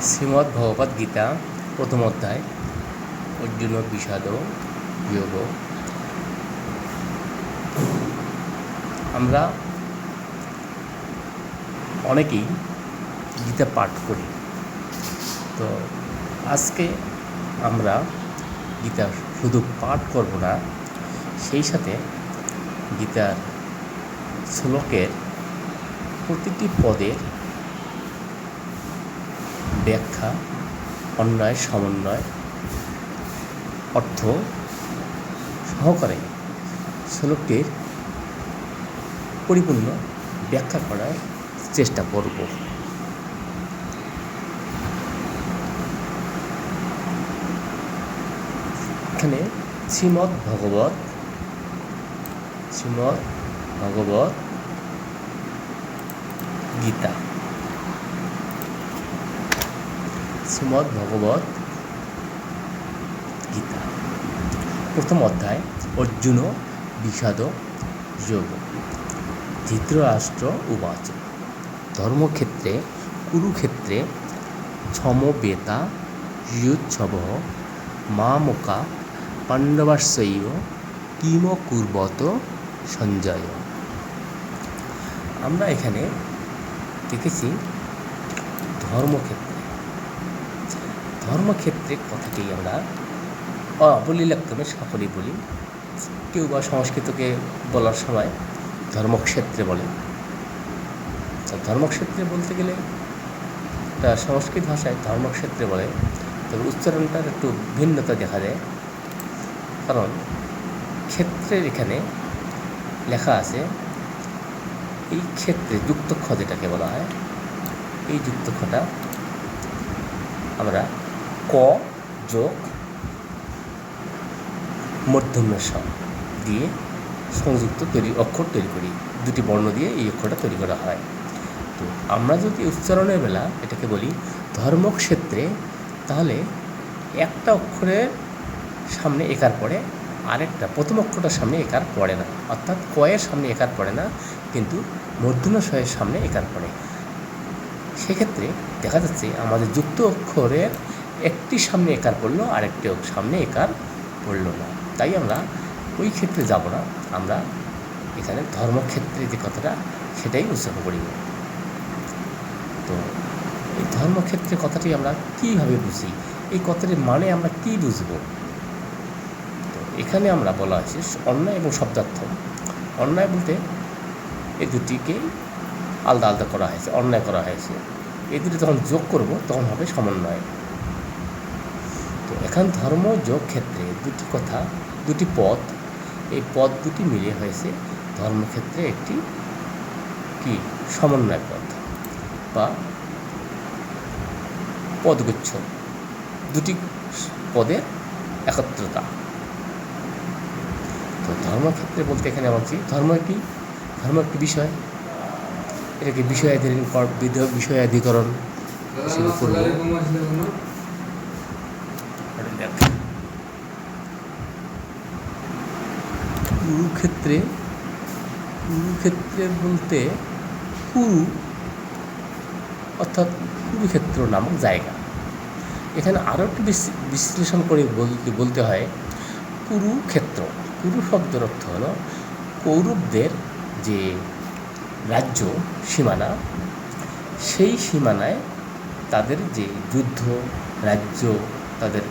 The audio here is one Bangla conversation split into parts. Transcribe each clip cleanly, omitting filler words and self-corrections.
শ্রীমদ্ ভগবদ্ গীতা প্রথম অধ্যায় অর্জুন বিষাদ যোগ। আমরা অনেকেই গীতা পাঠ করি, তো আজকে আমরা গীতা শুধু পাঠ করব না, সেই সাথে গীতার শ্লোকের প্রতিটি পদের ব্যাখ্যা, অন্বয়, সমন্বয়, অর্থ সহকারে শ্লোকটির পরিপূর্ণ ব্যাখ্যা করার চেষ্টা করব। এখানে শ্রীমদ্ ভগবৎ গীতা, শ্রীমদ্ ভগবৎ গীতা প্রথম অধ্যায় অর্জুন বিষাদ যোগ। ধৃতরাষ্ট্র উবাচ ধর্মক্ষেত্রে কুরুক্ষেত্রে সমবেতা যুৎসবঃ মামকা পাণ্ডবাস্যৈব কিম কুর্বত সঞ্জয়। আমরা এখানে দেখেছি ধর্মক্ষেত্রে কথাটি আমরা অবলীলাক্রমে সকলেই বলি। কেউ বা সংস্কৃতকে বলার সময় ধর্মক্ষেত্রে বলে। ধর্মক্ষেত্রে বলতে গেলে এটা সংস্কৃত ভাষায় ধর্মক্ষেত্রে বলে, তবে উচ্চারণটার একটু ভিন্নতা দেখা যায়। কারণ ক্ষেত্রের এখানে লেখা আছে, এই ক্ষেত্রে যুক্তক্ষ যেটাকে বলা হয়, এই যুক্তক্ষটা আমরা ক যোগ মূর্ধন্য ষ দিয়ে সংযুক্ত অক্ষর তৈরি করি। দুটি বর্ণ দিয়ে এই অক্ষরটা তৈরি করা হয়। তো আমরা যদি উচ্চারণের বেলা এটাকে বলি ধর্মক্ষেত্রে, তাহলে একটা অক্ষরের সামনে একার পড়ে, আরেকটা প্রথম অক্ষরটার সামনে একার পড়ে না, অর্থাৎ কয়ের সামনে একার পড়ে না, কিন্তু মূর্ধন্য ষয়ের সামনে একার পড়ে। সেক্ষেত্রে দেখা যাচ্ছে আমাদের যুক্ত অক্ষরের একটি সামনে একার পড়লো, আরেকটি সামনে একার পড়লো না। তাই আমরা ওই ক্ষেত্রে যাব না, আমরা এখানে ধর্মক্ষেত্রে যে কথাটা সেটাই উচ্চারণ করি। তো এই ধর্মক্ষেত্রে কথাটি আমরা কীভাবে বুঝি, এই কথাটির মানে আমরা কী বুঝব? তো এখানে আমরা বলা হয়েছে অন্যায় এবং শব্দার্থ। অন্যায় বলতে এই দুটিকে আলাদা আলাদা করা হয়েছে, অন্যায় করা হয়েছে। এই দুটি যখন যোগ করব তখন হবে সমন্বয়। তো এখানে ধর্ম যোগ ক্ষেত্রে দুটি পদ, এই পদ দুটি মিলে হয়েছে ধর্মক্ষেত্রে একটি কি সমন্বয় পদ বা পদগুচ্ছ, দুটি পদের একত্রতা। তো ধর্মক্ষেত্রে বলতে এখানে বলছি ধর্ম একটি বিষয়, এটাকে বিষয়াধিকরণ শুরু করব। কুরুক্ষেত্রে বলতে কুরু অর্থাৎ কুরুক্ষেত্র নামক জায়গা। এখানে আরও একটু বিশ্লেষণ করে বলতে হয় কুরুক্ষেত্র, কুরু শব্দের অর্থ হলো কৌরবদের যে রাজ্য সীমানা, সেই সীমানায় তাদের যে যুদ্ধ রাজ্য, তাদের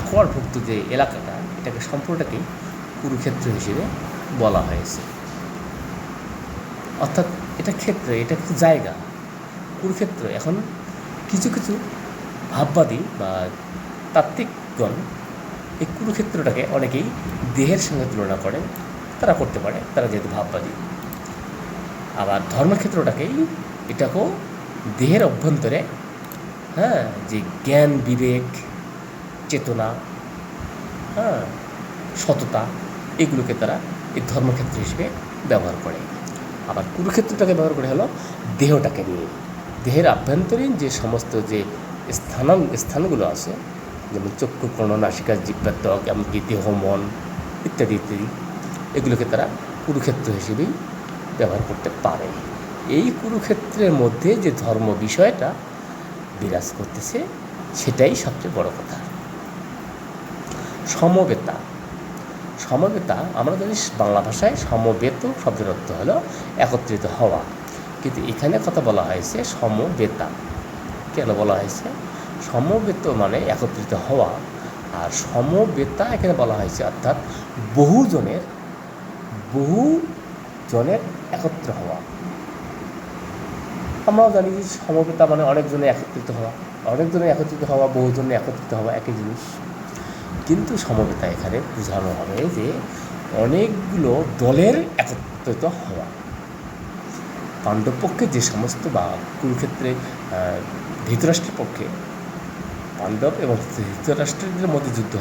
একওয়ার্ডভুক্ত যে এলাকাটা, এটাকে সম্পূর্ণটাকেই কুরুক্ষেত্র হিসেবে বলা হয়েছে। অর্থাৎ এটা ক্ষেত্র, এটা কিছু জায়গা কুরুক্ষেত্র। এখন কিছু ভাববাদী বা তাত্ত্বিকগণ এই কুরুক্ষেত্রটাকে অনেকেই দেহের সঙ্গে তুলনা করেন, তারা করতে পারে, তারা যেহেতু ভাববাদী। আবার এটাকেও দেহের অভ্যন্তরে যে জ্ঞান, বিবেক, চেতনা, সততা, এগুলোকে তারা এই ধর্মক্ষেত্র হিসেবে ব্যবহার করে। আবার কুরুক্ষেত্রটাকে ব্যবহার করে হলো দেহটাকে নিয়ে, দেহের আভ্যন্তরীণ যে সমস্ত যে স্থানগুলো আছে, যেমন চক্ষু, কর্ণ, নাসিকা, জিহ্বা, ত্বক, এমনকি দেহ, মন ইত্যাদি, এগুলোকে তারা কুরুক্ষেত্র হিসেবেই ব্যবহার করতে পারে। এই কুরুক্ষেত্রের মধ্যে যে ধর্ম বিষয়টা বিরাজ করতেছে, সেটাই সবচেয়ে বড় কথা। সমবেতা, সমবেতা আমরা জানি বাংলা ভাষায় সমবেত শব্দের অর্থ হলো একত্রিত হওয়া, কিন্তু এখানে কথা বলা হয়েছে সমবেতা। কেন বলা হয়েছে? সমবেত মানে একত্রিত হওয়া, আর সমবেতা এখানে বলা হয়েছে অর্থাৎ বহুজনের একত্র হওয়া। আমরাও জানি যে সমবেতা মানে অনেকজনের একত্রিত হওয়া, বহুজনের একত্রিত হওয়া একই জিনিস। কিন্তু সমবেতা এখানে বোঝানো হবে যে অনেকগুলো দলের একত্রিত হওয়া। পাণ্ডব পক্ষে যে সমস্ত, বা কুরুক্ষেত্রে ধৃতরাষ্ট্রের পক্ষে, পাণ্ডব এবং ধৃতরাষ্ট্রের মধ্যে যুদ্ধ হয়,